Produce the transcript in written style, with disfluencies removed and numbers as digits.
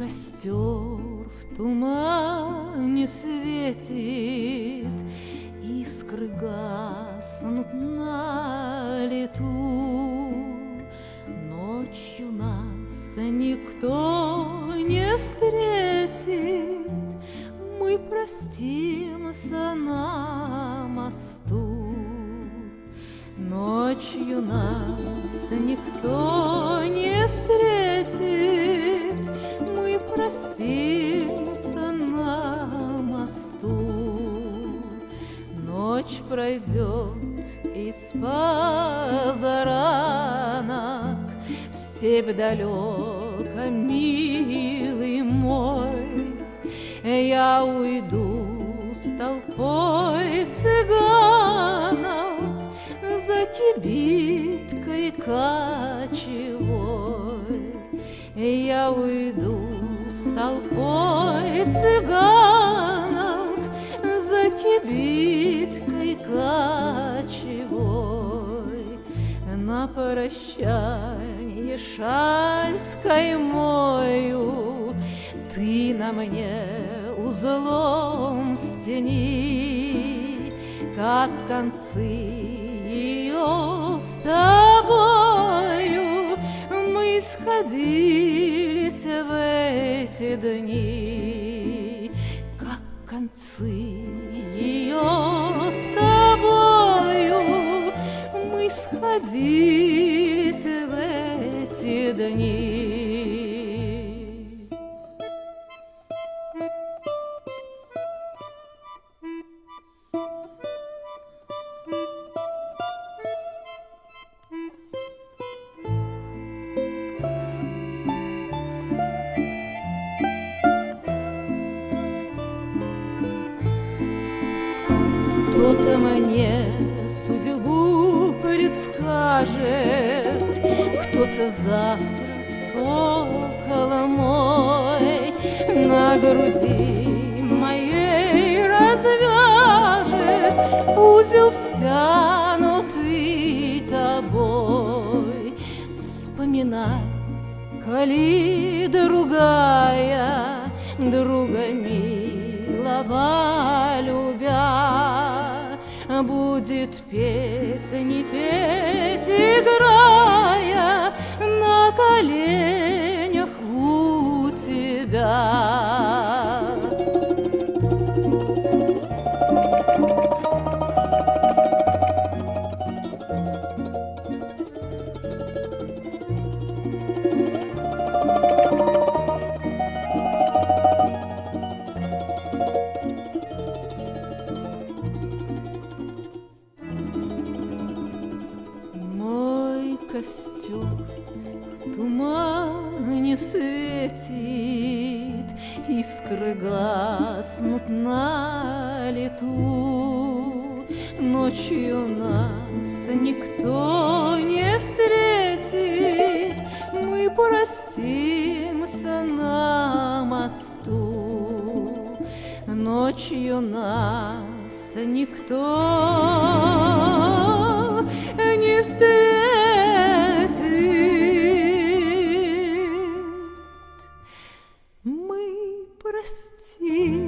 костер в тумане светит, искры гаснут на лету. Ночью нас никто не встретит, мы простимся на мосту. Ночью нас никто не встретит, мы простимся на мосту. Ночь пройдет из позаранок в степь далеко, милый мой. Я уйду с толпой цыганок за кибиткой кочевой. Я уйду с толпой цыганок за кибиткой кочевой. На прощанье шаль с каймою ты на мне узлом стяни, как концы ее с тобою мы сходились в эти дни, как концы ее с тобою мы сходились в эти дни. Кто-то мне судьбу предскажет, кто-то завтра сокол мой на груди моей развяжет узел, стянутый тобой. Вспоминай, коли другая друга милого любя, будет песни петь, играя на коленях у тебя. Костер в тумане светит, искры гаснут на лету. Ночью нас никто не встретит, мы простимся на мосту. Ночью нас никто не встретит, мы простимся.